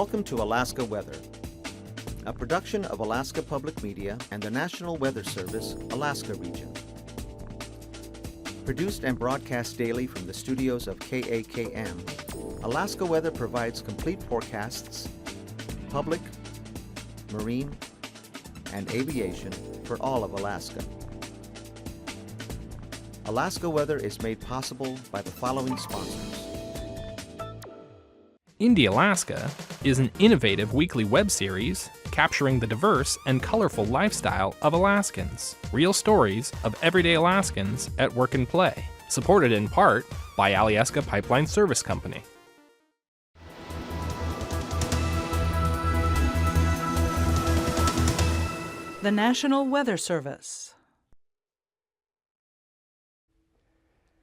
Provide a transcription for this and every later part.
Welcome to Alaska Weather, a production of Alaska Public Media and the National Weather Service, Alaska Region. Produced and broadcast daily from the studios of KAKM, Alaska Weather provides complete forecasts, public, marine, and aviation for all of Alaska. Alaska Weather is made possible by the following sponsors. Indie Alaska is an innovative weekly web series capturing the diverse and colorful lifestyle of Alaskans. Real stories of everyday Alaskans at work and play. Supported in part by Alyeska Pipeline Service Company. The National Weather Service.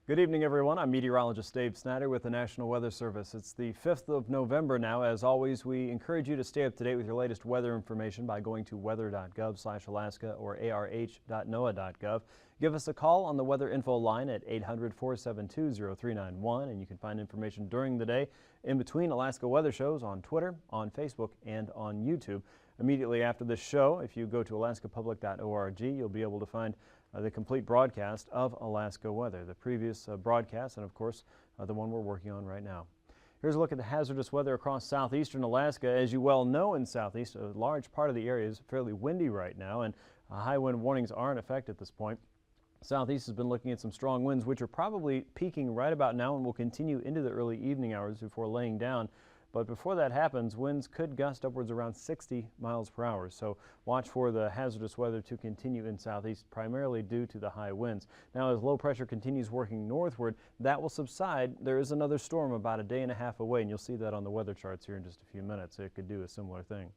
Good evening, everyone. I'm meteorologist Dave Snider with the National Weather Service. It's the 5th of November now. As always, we encourage you to stay up to date with your latest weather information by going to weather.gov/Alaska or arh.noaa.gov. Give us a call on the weather info line at 800-472-0391, and you can find information during the day in between Alaska weather shows on Twitter, on Facebook, and on YouTube. Immediately after this show, if you go to alaskapublic.org, you'll be able to find the complete broadcast of Alaska weather, the previous broadcast, and of course the one we're working on right now. Here's a look at the hazardous weather across southeastern Alaska. As you well know, in southeast, a large part of the area is fairly windy right now, and high wind warnings are in effect at this point. Southeast has been looking at some strong winds, which are probably peaking right about now and will continue into the early evening hours before laying down. But before that happens, winds could gust upwards around 60 miles per hour. So watch for the hazardous weather to continue in southeast, primarily due to the high winds. Now, as low pressure continues working northward, that will subside. There is another storm about a day and a half away, and you'll see that on the weather charts here in just a few minutes. It could do a similar thing.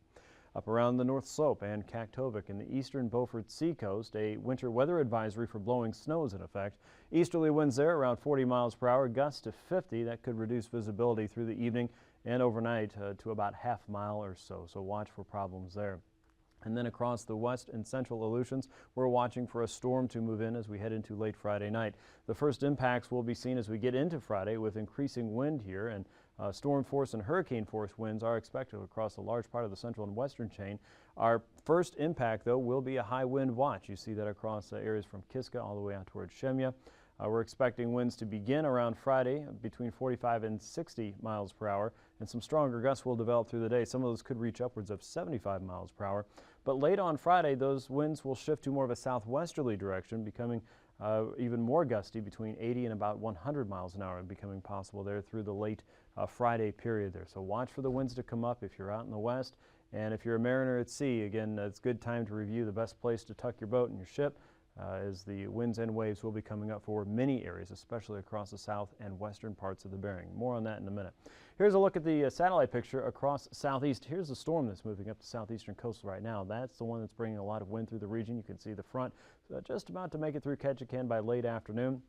Up around the North Slope and Kaktovik in the eastern Beaufort Seacoast, a winter weather advisory for blowing snow is in effect. Easterly winds there around 40 miles per hour, gusts to 50. That could reduce visibility through the evening and overnight to about half mile or so. So watch for problems there. And then across the west and central Aleutians, we're watching for a storm to move in as we head into late Friday night. The first impacts will be seen as we get into Friday with increasing wind here, and storm force and hurricane force winds are expected across a large part of the central and western chain. Our first impact, though, will be a high wind watch. You see that across areas from Kiska all the way out towards Shemya. We're expecting winds to begin around Friday between 45 and 60 miles per hour, and some stronger gusts will develop through the day. Some of those could reach upwards of 75 miles per hour. But late on Friday, those winds will shift to more of a southwesterly direction, becoming even more gusty, between 80 and about 100 miles an hour, becoming possible there through the late Friday period there. So watch for the winds to come up if you're out in the west. And if you're a mariner at sea, again, it's a good time to review the best place to tuck your boat and your ship, as the winds and waves will be coming up for many areas, especially across the south and western parts of the Bering. More on that in a minute. Here's a look at the satellite picture across southeast. Here's the storm that's moving up the southeastern coast right now. That's the one that's bringing a lot of wind through the region. You can see the front just about to make it through Ketchikan by late afternoon.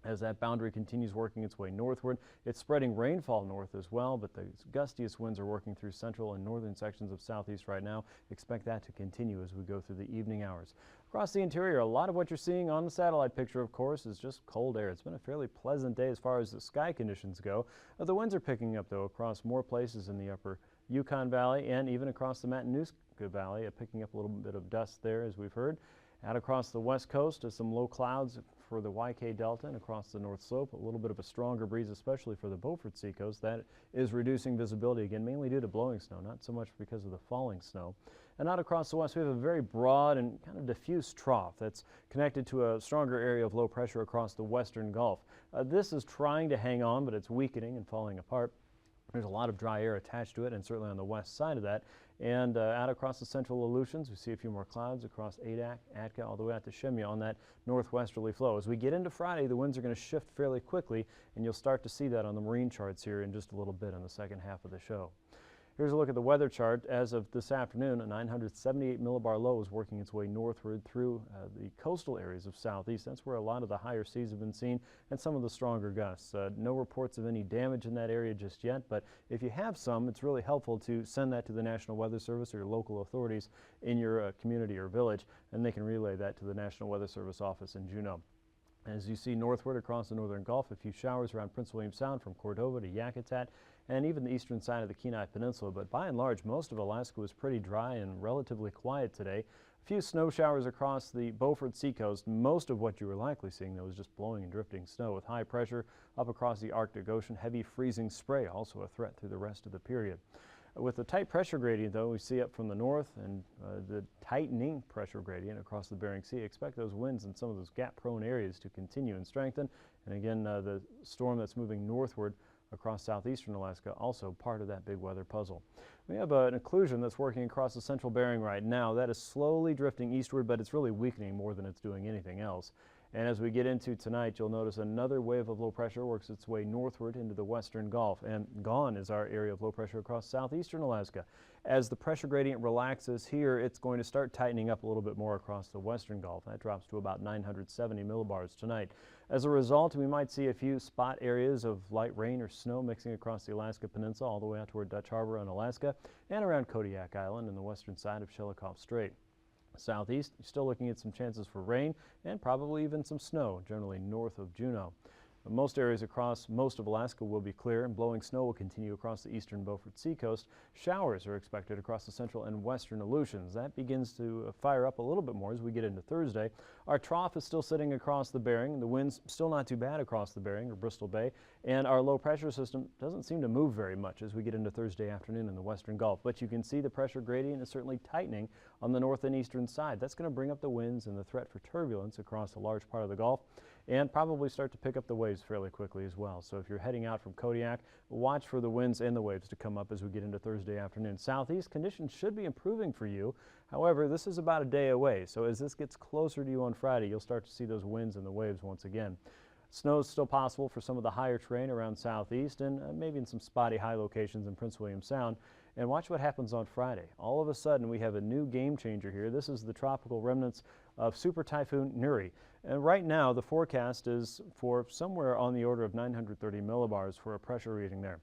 As that boundary continues working its way northward, it's spreading rainfall north as well, but the gustiest winds are working through central and northern sections of southeast right now. Expect that to continue as we go through the evening hours. Across the interior, a lot of what you're seeing on the satellite picture, of course, is just cold air. It's been a fairly pleasant day as far as the sky conditions go. The winds are picking up, though, across more places in the upper Yukon Valley and even across the Matanuska Valley, picking up a little bit of dust there, as we've heard. Out across the west coast, some low clouds for the YK Delta, and across the North Slope, a little bit of a stronger breeze, especially for the Beaufort Seacoast. That is reducing visibility again, mainly due to blowing snow, not so much because of the falling snow. And out across the west, we have a very broad and kind of diffuse trough that's connected to a stronger area of low pressure across the western Gulf. This is trying to hang on, but it's weakening and falling apart. There's a lot of dry air attached to it, and certainly on the west side of that. And out across the central Aleutians, we see a few more clouds across Adak, Atka, all the way out to Shemya on that northwesterly flow. As we get into Friday, the winds are going to shift fairly quickly, and you'll start to see that on the marine charts here in just a little bit in the second half of the show. Here's a look at the weather chart. As of this afternoon, a 978 millibar low is working its way northward through the coastal areas of southeast. That's where a lot of the higher seas have been seen and some of the stronger gusts. No reports of any damage in that area just yet, but if you have some, it's really helpful to send that to the National Weather Service or your local authorities in your community or village, and they can relay that to the National Weather Service office in Juneau. As you see northward across the northern Gulf, a few showers around Prince William Sound from Cordova to Yakutat and even the eastern side of the Kenai Peninsula. But by and large, most of Alaska was pretty dry and relatively quiet today. A few snow showers across the Beaufort seacoast. Most of what you were likely seeing, though, was just blowing and drifting snow with high pressure up across the Arctic Ocean. Heavy freezing spray also a threat through the rest of the period. With the tight pressure gradient, though, we see up from the north and the tightening pressure gradient across the Bering Sea. Expect those winds in some of those gap-prone areas to continue and strengthen. And again, the storm that's moving northward across southeastern Alaska, also part of that big weather puzzle. We have an occlusion that's working across the central Bering right now. That is slowly drifting eastward, but it's really weakening more than it's doing anything else. And as we get into tonight, you'll notice another wave of low pressure works its way northward into the western Gulf. And gone is our area of low pressure across southeastern Alaska. As the pressure gradient relaxes here, it's going to start tightening up a little bit more across the western Gulf. That drops to about 970 millibars tonight. As a result, we might see a few spot areas of light rain or snow mixing across the Alaska Peninsula all the way out toward Dutch Harbor in Alaska and around Kodiak Island and the western side of Shelikof Strait. Southeast, you're still looking at some chances for rain and probably even some snow, generally north of Juneau. Most areas across most of Alaska will be clear, and blowing snow will continue across the eastern Beaufort seacoast. Showers are expected across the central and western Aleutians. That begins to fire up a little bit more as we get into Thursday. Our trough is still sitting across the Bering. The wind's still not too bad across the Bering or Bristol Bay, and our low pressure system doesn't seem to move very much as we get into Thursday afternoon in the western Gulf. But you can see the pressure gradient is certainly tightening on the north and eastern side. That's going to bring up the winds and the threat for turbulence across a large part of the Gulf, and probably start to pick up the waves fairly quickly as well. So if you're heading out from Kodiak, watch for the winds and the waves to come up as we get into Thursday afternoon. Southeast conditions should be improving for you. However, this is about a day away, so as this gets closer to you on Friday, you'll start to see those winds and the waves once again. Snow is still possible for some of the higher terrain around southeast and maybe in some spotty high locations in Prince William Sound. And watch what happens on Friday. All of a sudden, we have a new game changer here. This is the tropical remnants of Super Typhoon Nuri. And right now, the forecast is for somewhere on the order of 930 millibars for a pressure reading there.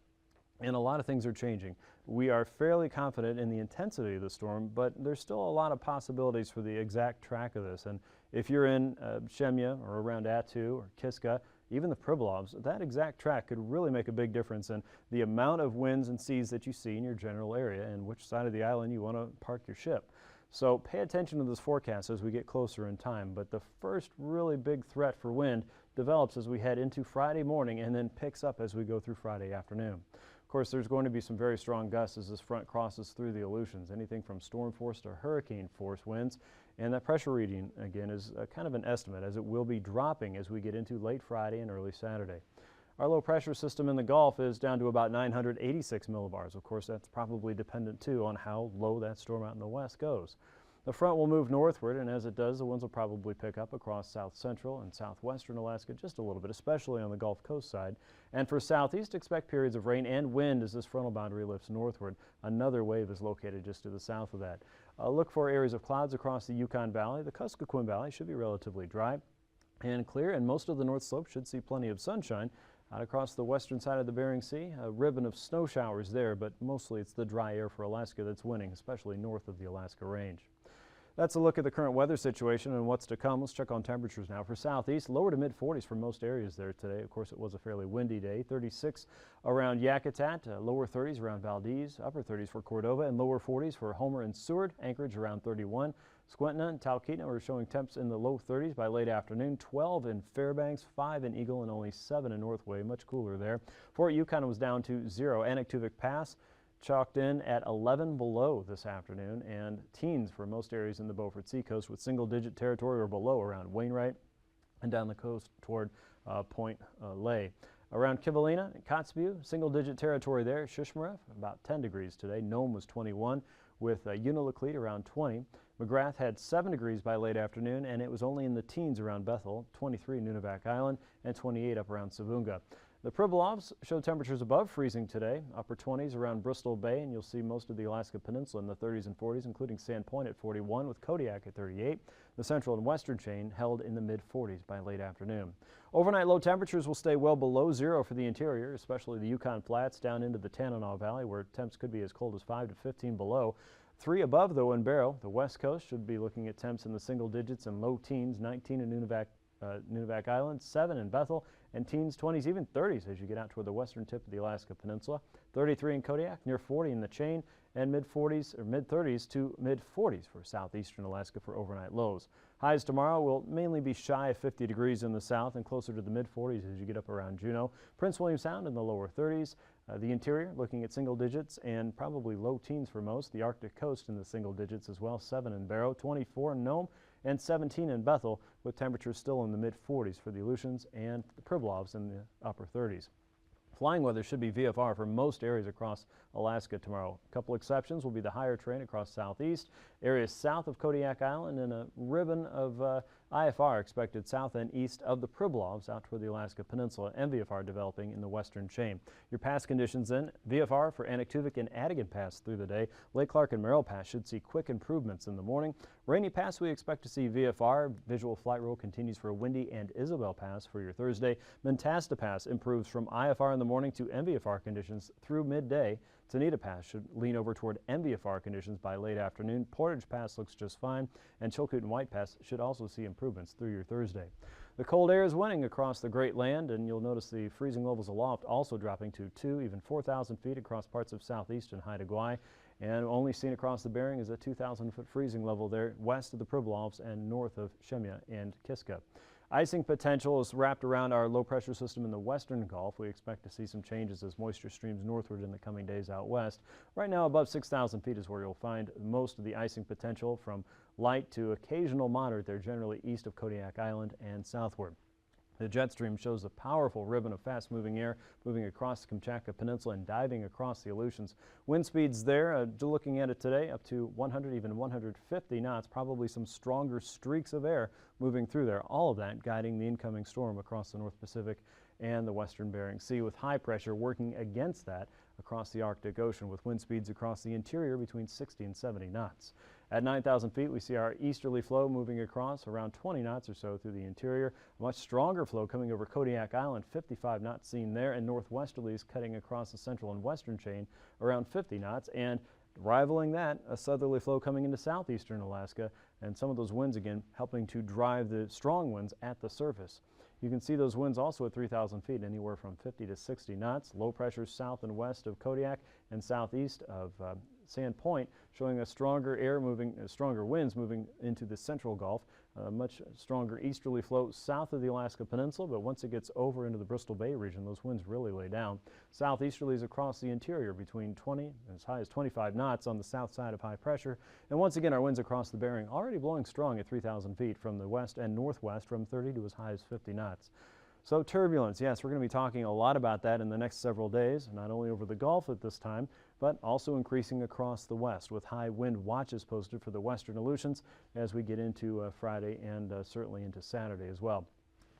And a lot of things are changing. We are fairly confident in the intensity of the storm, but there's still a lot of possibilities for the exact track of this. And if you're in Shemya or around Attu or Kiska, even the Pribilovs, that exact track could really make a big difference in the amount of winds and seas that you see in your general area and which side of the island you want to park your ship. So pay attention to this forecast as we get closer in time, but the first really big threat for wind develops as we head into Friday morning and then picks up as we go through Friday afternoon. Of course, there's going to be some very strong gusts as this front crosses through the Aleutians, anything from storm force to hurricane force winds. And that pressure reading, again, is kind of an estimate, as it will be dropping as we get into late Friday and early Saturday. Our low pressure system in the Gulf is down to about 986 millibars. Of course, that's probably dependent, too, on how low that storm out in the west goes. The front will move northward, and as it does, the winds will probably pick up across south central and southwestern Alaska just a little bit, especially on the Gulf Coast side. And for southeast, expect periods of rain and wind as this frontal boundary lifts northward. Another wave is located just to the south of that. Look for areas of clouds across the Yukon Valley. The Kuskokwim Valley should be relatively dry and clear, and most of the North Slope should see plenty of sunshine. Out across the western side of the Bering Sea, a ribbon of snow showers there, but mostly it's the dry air for Alaska that's winning, especially north of the Alaska Range. That's a look at the current weather situation and what's to come. Let's check on temperatures now. For southeast, lower to mid-40s for most areas there today. Of course, it was a fairly windy day. 36 around Yakutat, lower 30s around Valdez, upper 30s for Cordova, and lower 40s for Homer and Seward. Anchorage around 31. Squintina and Talkeetna were showing temps in the low 30s by late afternoon. 12 in Fairbanks, 5 in Eagle, and only 7 in Northway. Much cooler there. Fort Yukon was down to 0. Anaktuvik Pass chalked in at 11 below this afternoon, and teens for most areas in the Beaufort Seacoast with single-digit territory or below around Wainwright and down the coast toward Point Lay. Around Kivalina and Kotzebue, single-digit territory there. Shishmaref, about 10 degrees today. Nome was 21, with Unalakleet around 20. McGrath had 7 degrees by late afternoon, and it was only in the teens around Bethel, 23 Nunivak Island, and 28 up around Savunga. The Pribilovs showed temperatures above freezing today, upper 20s around Bristol Bay, and you'll see most of the Alaska Peninsula in the 30s and 40s, including Sand Point at 41, with Kodiak at 38. The central and western chain held in the mid-40s by late afternoon. Overnight low temperatures will stay well below 0 for the interior, especially the Yukon Flats down into the Tanana Valley, where temps could be as cold as 5 to 15 below. 3 above, though, in Barrow. The west coast should be looking at temps in the single digits and low teens, 19 in Nunivak Nunivak Island, 7 in Bethel, and teens, 20s, even 30s as you get out toward the western tip of the Alaska Peninsula. 33 in Kodiak, near 40 in the Chain, and mid-40s or mid-30s to mid-40s for southeastern Alaska for overnight lows. Highs tomorrow will mainly be shy of 50 degrees in the south and closer to the mid-40s as you get up around Juneau. Prince William Sound in the lower 30s. The interior looking at single digits and probably low teens for most. The Arctic coast in the single digits as well. 7 in Barrow, 24 in Nome, and 17 in Bethel, with temperatures still in the mid-40s for the Aleutians and the Pribilofs in the upper 30s. Flying weather should be VFR for most areas across Alaska tomorrow. A couple exceptions will be the higher terrain across southeast, areas south of Kodiak Island, and a ribbon of IFR expected south and east of the Pribilofs out toward the Alaska Peninsula, and VFR developing in the western chain. Your pass conditions then, VFR for Anaktuvik and Adigan Pass through the day. Lake Clark and Merrill Pass should see quick improvements in the morning. Rainy Pass we expect to see VFR. Visual flight rule continues for Windy and Isabel Pass for your Thursday. Mentasta Pass improves from IFR in the morning to MVFR conditions through midday. Tanita Pass should lean over toward MVFR conditions by late afternoon. Portage Pass looks just fine, and Chilkoot and White Pass should also see improvements through your Thursday. The cold air is winning across the Great Land, and you'll notice the freezing levels aloft also dropping to 2, even 4,000 feet across parts of southeast and Haida Gwaii. And only seen across the Bering is a 2,000-foot freezing level there west of the Pribilofs and north of Shemya and Kiska. Icing potential is wrapped around our low-pressure system in the western Gulf. We expect to see some changes as moisture streams northward in the coming days out west. Right now, above 6,000 feet is where you'll find most of the icing potential, from light to occasional moderate there, generally east of Kodiak Island and southward. The jet stream shows a powerful ribbon of fast-moving air moving across the Kamchatka Peninsula and diving across the Aleutians. Wind speeds there, looking at it today, up to 100, even 150 knots, probably some stronger streaks of air moving through there. All of that guiding the incoming storm across the North Pacific and the western Bering Sea, with high pressure working against that across the Arctic Ocean, with wind speeds across the interior between 60 and 70 knots. At 9,000 feet, we see our easterly flow moving across around 20 knots or so through the interior. A much stronger flow coming over Kodiak Island, 55 knots seen there, and northwesterlies cutting across the central and western chain around 50 knots. And rivaling that, a southerly flow coming into southeastern Alaska, and some of those winds again helping to drive the strong winds at the surface. You can see those winds also at 3,000 feet, anywhere from 50 to 60 knots. Low pressure south and west of Kodiak and southeast of Sand Point, showing a stronger air moving, stronger winds moving into the central Gulf. Much stronger easterly flow south of the Alaska Peninsula, but once it gets over into the Bristol Bay region, those winds really lay down. Southeasterlies across the interior between 20 as high as 25 knots on the south side of high pressure. And once again, our winds across the Bering already blowing strong at 3,000 feet from the west and northwest, from 30 to as high as 50 knots. So turbulence, yes, we're going to be talking a lot about that in the next several days, not only over the Gulf at this time, but also increasing across the west, with high wind watches posted for the western Aleutians as we get into Friday and certainly into Saturday as well.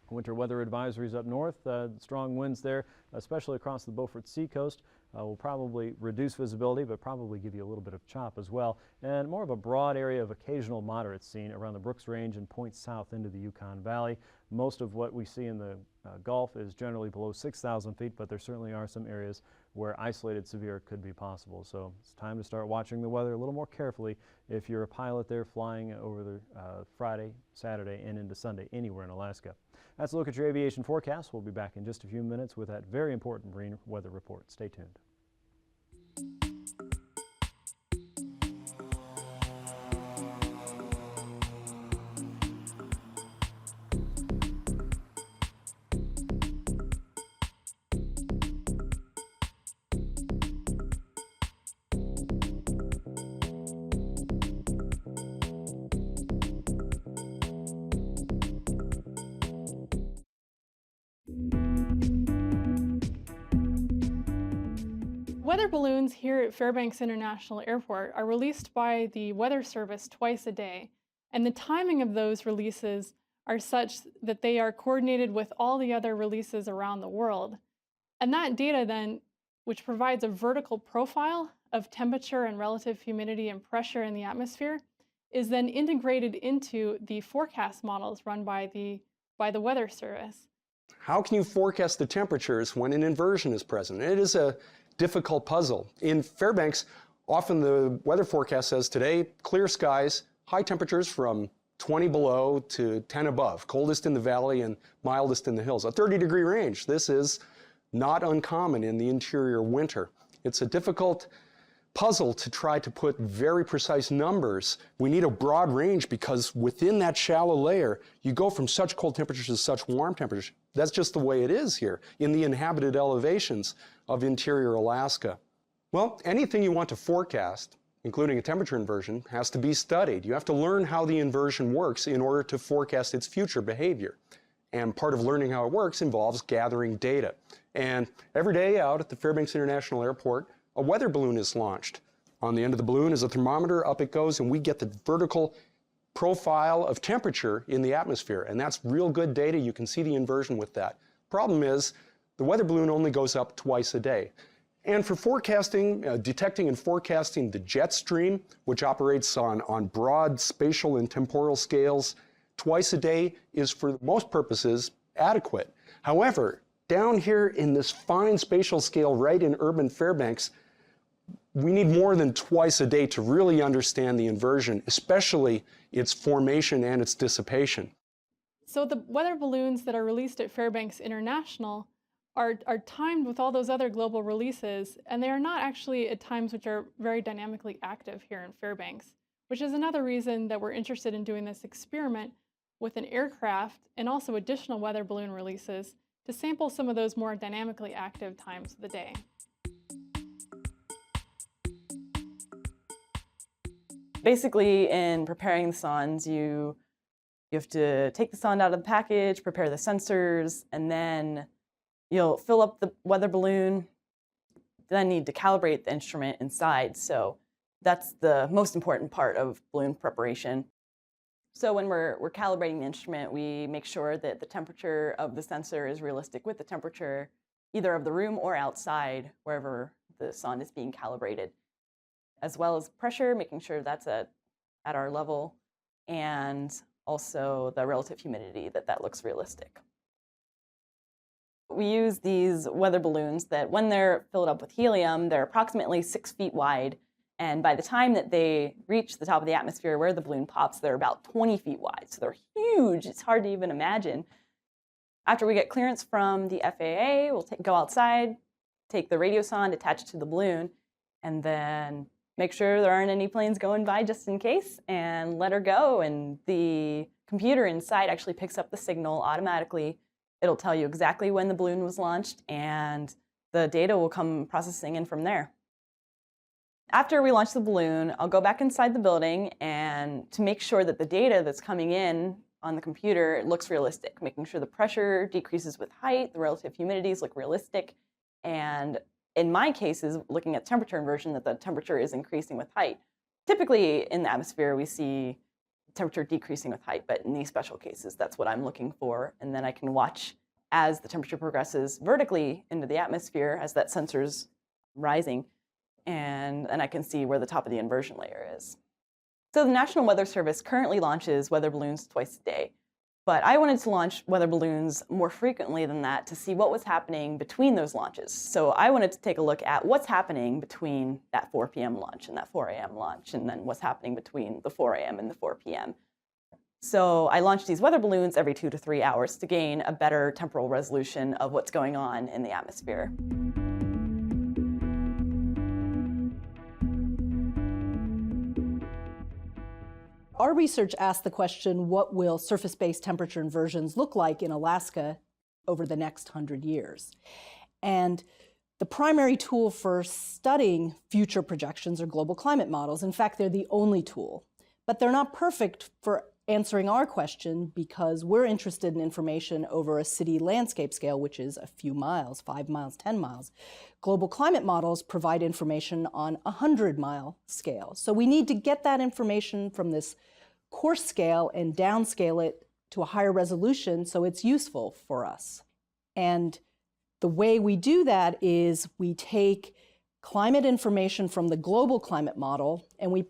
Winter weather advisories up north, strong winds there, especially across the Beaufort Seacoast, will probably reduce visibility, but probably give you a little bit of chop as well. And more of a broad area of occasional moderates seen around the Brooks Range and points south into the Yukon Valley. Most of what we see in the Gulf is generally below 6,000 feet, but there certainly are some areas where isolated severe could be possible. So it's time to start watching the weather a little more carefully if you're a pilot there flying over the Friday, Saturday, and into Sunday anywhere in Alaska. That's a look at your aviation forecast. We'll be back in just a few minutes with that very important marine weather report. Stay tuned. Weather balloons here at Fairbanks International Airport are released by the Weather Service twice a day, and the timing of those releases are such that they are coordinated with all the other releases around the world. And that data then, which provides a vertical profile of temperature and relative humidity and pressure in the atmosphere, is then integrated into the forecast models run by the Weather Service. How can you forecast the temperatures when an inversion is present? It is a difficult puzzle. In Fairbanks, often the weather forecast says today, clear skies, high temperatures from 20 below to 10 above, coldest in the valley and mildest in the hills. A 30-degree range. This is not uncommon in the interior winter. It's a difficult puzzle to try to put very precise numbers. We need a broad range because within that shallow layer, you go from such cold temperatures to such warm temperatures. That's just the way it is here in the inhabited elevations of interior Alaska. Well, anything you want to forecast, including a temperature inversion, has to be studied. You have to learn how the inversion works in order to forecast its future behavior. And part of learning how it works involves gathering data. And every day out at the Fairbanks International Airport, a weather balloon is launched. On the end of the balloon is a thermometer, up it goes, and we get the vertical profile of temperature in the atmosphere. And that's real good data. You can see the inversion with that. Problem is, the weather balloon only goes up twice a day. And for forecasting, detecting and forecasting the jet stream, which operates on broad spatial and temporal scales, twice a day is, for most purposes, adequate. However, down here in this fine spatial scale right in urban Fairbanks, we need more than twice a day to really understand the inversion, especially its formation and its dissipation. So the weather balloons that are released at Fairbanks International are timed with all those other global releases, and they are not actually at times which are very dynamically active here in Fairbanks, which is another reason that we're interested in doing this experiment with an aircraft and also additional weather balloon releases to sample some of those more dynamically active times of the day. Basically, in preparing the sondes, you have to take the sonde out of the package, prepare the sensors, and then you'll fill up the weather balloon, then need to calibrate the instrument inside. So that's the most important part of balloon preparation. So when we're calibrating the instrument, we make sure that the temperature of the sensor is realistic with the temperature either of the room or outside, wherever the sonde is being calibrated, as well as pressure, making sure that's at our level, and also the relative humidity, that looks realistic. We use these weather balloons that when they're filled up with helium, they're approximately 6 feet wide. And by the time that they reach the top of the atmosphere where the balloon pops, they're about 20 feet wide. So they're huge. It's hard to even imagine. After we get clearance from the FAA, we'll go outside, take the radio sonde, attach it to the balloon, and then make sure there aren't any planes going by just in case, and let her go. And the computer inside actually picks up the signal automatically. It'll tell you exactly when the balloon was launched, and the data will come processing in from there. After we launch the balloon, I'll go back inside the building and to make sure that the data that's coming in on the computer looks realistic, making sure the pressure decreases with height, the relative humidities look realistic, and in my cases, looking at temperature inversion, that the temperature is increasing with height. Typically in the atmosphere, we see temperature decreasing with height, but in these special cases, that's what I'm looking for. And then I can watch as the temperature progresses vertically into the atmosphere, as that sensor's rising, and I can see where the top of the inversion layer is. So the National Weather Service currently launches weather balloons twice a day, but I wanted to launch weather balloons more frequently than that to see what was happening between those launches. So I wanted to take a look at what's happening between that 4 p.m. launch and that 4 a.m. launch, and then what's happening between the 4 a.m. and the 4 p.m. So I launched these weather balloons every 2 to 3 hours to gain a better temporal resolution of what's going on in the atmosphere. Our research asked the question, what will surface-based temperature inversions look like in Alaska over the next 100 years? And the primary tool for studying future projections are global climate models. In fact, they're the only tool. But they're not perfect for answering our question because we're interested in information over a city landscape scale, which is a few miles, 5 miles, 10 miles. Global climate models provide information on a 100-mile scale. So we need to get that information from this coarse scale and downscale it to a higher resolution so it's useful for us. And the way we do that is we take climate information from the global climate model and we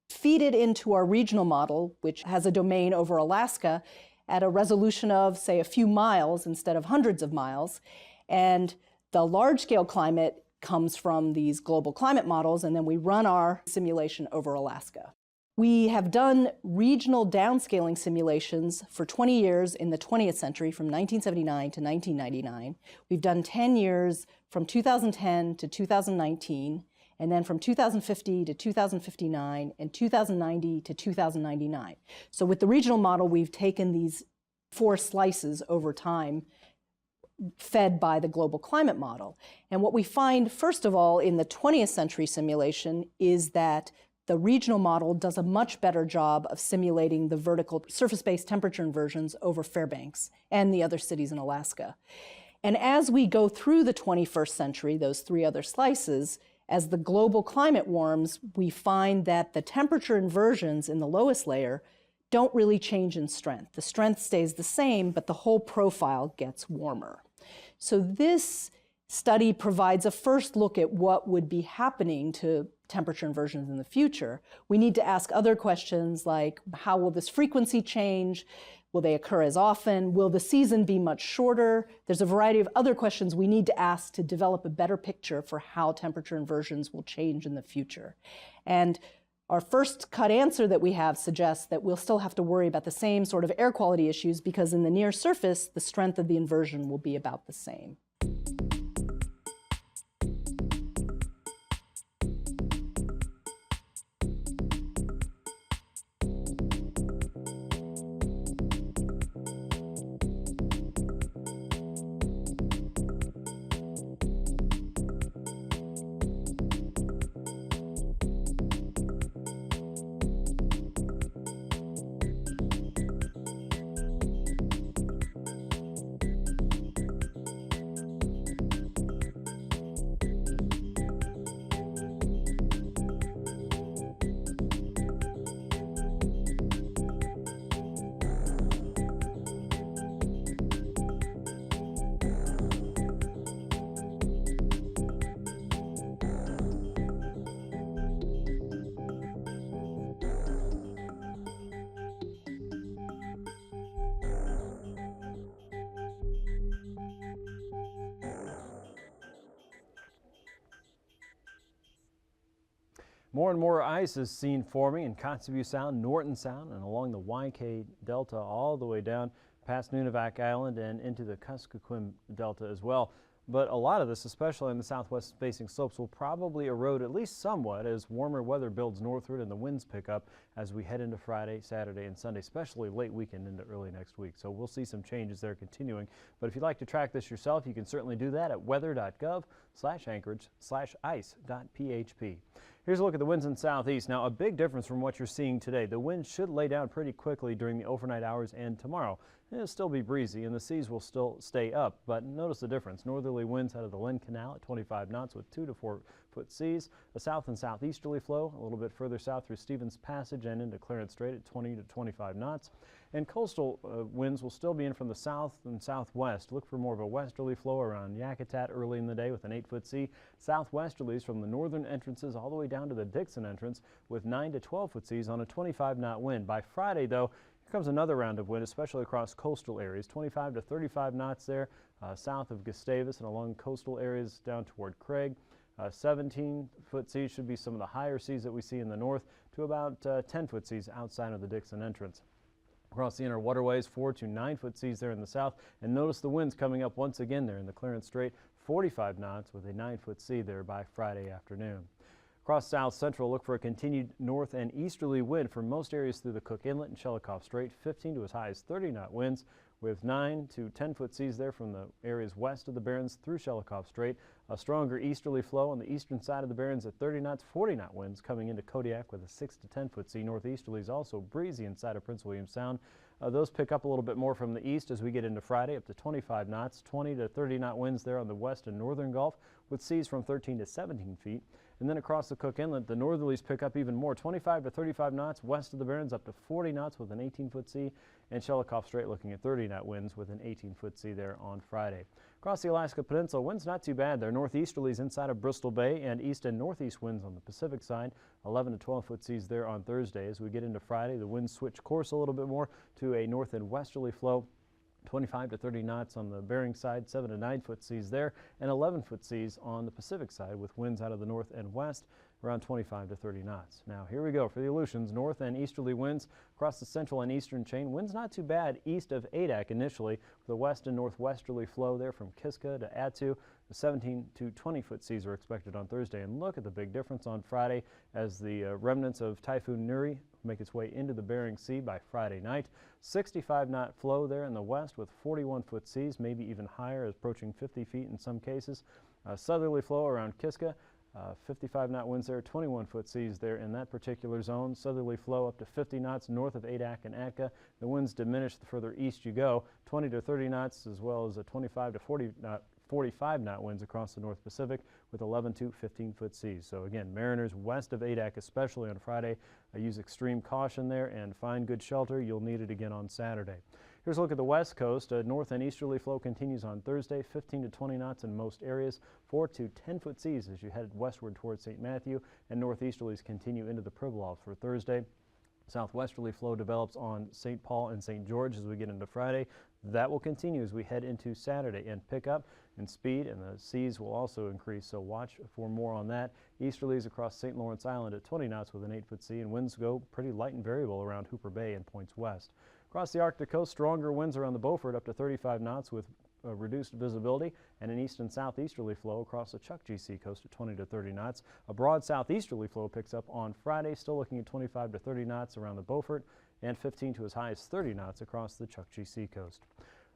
feed it into our regional model, which has a domain over Alaska at a resolution of, say, a few miles instead of hundreds of miles. And the large-scale climate comes from these global climate models, and then we run our simulation over Alaska. We have done regional downscaling simulations for 20 years in the 20th century, from 1979 to 1999. We've done 10 years from 2010 to 2019, and then from 2050 to 2059, and 2090 to 2099. So with the regional model, we've taken these 4 slices over time, fed by the global climate model. And what we find, first of all, in the 20th century simulation is that the regional model does a much better job of simulating the vertical surface-based temperature inversions over Fairbanks and the other cities in Alaska. And as we go through the 21st century, those 3 other slices, as the global climate warms, we find that the temperature inversions in the lowest layer don't really change in strength. The strength stays the same, but the whole profile gets warmer. So this study provides a first look at what would be happening to temperature inversions in the future. We need to ask other questions like, how will this frequency change? Will they occur as often? Will the season be much shorter? There's a variety of other questions we need to ask to develop a better picture for how temperature inversions will change in the future. And our first cut answer that we have suggests that we'll still have to worry about the same sort of air quality issues, because in the near surface, the strength of the inversion will be about the same. More and more ice is seen forming in Kotzebue Sound, Norton Sound, and along the YK Delta all the way down past Nunivak Island and into the Kuskokwim Delta as well. But a lot of this, especially in the southwest-facing slopes, will probably erode at least somewhat as warmer weather builds northward and the winds pick up as we head into Friday, Saturday, and Sunday, especially late weekend into early next week. So we'll see some changes there continuing. But if you'd like to track this yourself, you can certainly do that at weather.gov/anchorage/ice.php. Here's a look at the winds in southeast. Now, a big difference from what you're seeing today. The winds should lay down pretty quickly during the overnight hours and tomorrow. It'll still be breezy and the seas will still stay up, but notice the difference. Northerly winds out of the Lynn Canal at 25 knots with 2 to 4 foot seas. A south and southeasterly flow a little bit further south through Stevens Passage and into Clarence Strait at 20 to 25 knots. And coastal winds will still be in from the south and southwest. Look for more of a westerly flow around Yakutat early in the day with an 8-foot sea. Southwesterlies from the northern entrances all the way down to the Dixon entrance with 9 to 12 foot seas on a 25-knot wind. By Friday, though, here comes another round of wind, especially across coastal areas. 25 to 35 knots there south of Gustavus and along coastal areas down toward Craig. 17-foot seas should be some of the higher seas that we see in the north to about 10-foot seas outside of the Dixon entrance. Across the inner waterways, 4 to 9-foot seas there in the south. And notice the winds coming up once again there in the Clarence Strait, 45 knots with a 9-foot sea there by Friday afternoon. Across south central, look for a continued north and easterly wind for most areas through the Cook Inlet and Shelikof Strait, 15 to as high as 30-knot winds with 9 to 10-foot seas there from the areas west of the Barrens through Shelikof Strait. A stronger easterly flow on the eastern side of the Barrens at 30 knots, 40-knot winds coming into Kodiak with a 6 to 10-foot sea. Northeasterlies also breezy inside of Prince William Sound. Those pick up a little bit more from the east as we get into Friday, up to 25 knots, 20 to 30-knot winds there on the west and northern Gulf with seas from 13 to 17 feet. And then across the Cook Inlet, the northerlies pick up even more, 25 to 35 knots west of the Barrens, up to 40 knots with an 18-foot sea, and Shelikof Strait looking at 30-knot winds with an 18-foot sea there on Friday. Across the Alaska Peninsula, winds not too bad. They're northeasterlies inside of Bristol Bay and east and northeast winds on the Pacific side, 11 to 12-foot seas there on Thursday. As we get into Friday, the winds switch course a little bit more to a north and westerly flow. 25 to 30 knots on the Bering side, 7 to 9-foot seas there, and 11-foot seas on the Pacific side with winds out of the north and west. around 25 to 30 knots. Now here we go for the Aleutians. North and easterly winds across the central and eastern chain. Winds not too bad east of Adak initially, with a west and northwesterly flow there from Kiska to Attu. The 17 to 20 foot seas are expected on Thursday. And look at the big difference on Friday as the remnants of Typhoon Nuri make its way into the Bering Sea by Friday night. 65 knot flow there in the west with 41 foot seas, maybe even higher, approaching 50 feet in some cases. Southerly flow around Kiska. 55 knot winds there, 21 foot seas there in that particular zone. Southerly flow up to 50 knots north of Adak and Atka. The winds diminish the further east you go, 20 to 30 knots as well as a 25 to 45 knot winds across the North Pacific with 11 to 15 foot seas. So again, mariners west of Adak, especially on Friday, use extreme caution there and find good shelter. You'll need it again on Saturday. Here's a look at the west coast. North and easterly flow continues on Thursday, 15 to 20 knots in most areas, 4 to 10 foot seas as you head westward towards St. Matthew, and northeasterlies continue into the Pribilof for Thursday. Southwesterly flow develops on St. Paul and St. George as we get into Friday. That will continue as we head into Saturday and pick up in speed, and the seas will also increase, so watch for more on that. Easterlies across St. Lawrence Island at 20 knots with an 8 foot sea, and winds go pretty light and variable around Hooper Bay and points west. Across the Arctic coast, stronger winds around the Beaufort up to 35 knots with reduced visibility, and an east and southeasterly flow across the Chukchi Sea coast at 20 to 30 knots. A broad southeasterly flow picks up on Friday, still looking at 25 to 30 knots around the Beaufort and 15 to as high as 30 knots across the Chukchi Sea coast.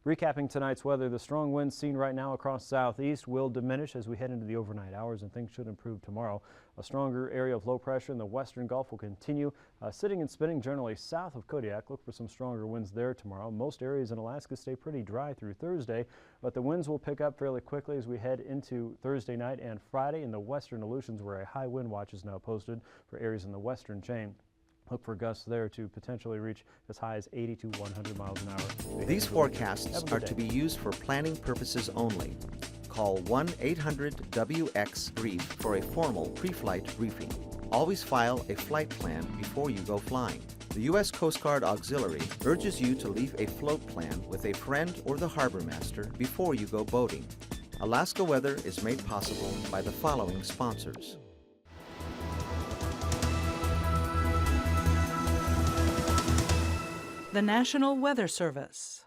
Recapping tonight's weather, the strong winds seen right now across southeast will diminish as we head into the overnight hours, and things should improve tomorrow. A stronger area of low pressure in the western Gulf will continue, sitting and spinning generally south of Kodiak. Look for some stronger winds there tomorrow. Most areas in Alaska stay pretty dry through Thursday, but the winds will pick up fairly quickly as we head into Thursday night and Friday in the western Aleutians, where a high wind watch is now posted for areas in the western chain. Look for gusts there to potentially reach as high as 80 to 100 miles an hour. These forecasts are to be used for planning purposes only. Call 1-800-WX-BRIEF for a formal pre-flight briefing. Always file a flight plan before you go flying. The U.S. Coast Guard Auxiliary urges you to leave a float plan with a friend or the harbor master before you go boating. Alaska Weather is made possible by the following sponsors. The National Weather Service.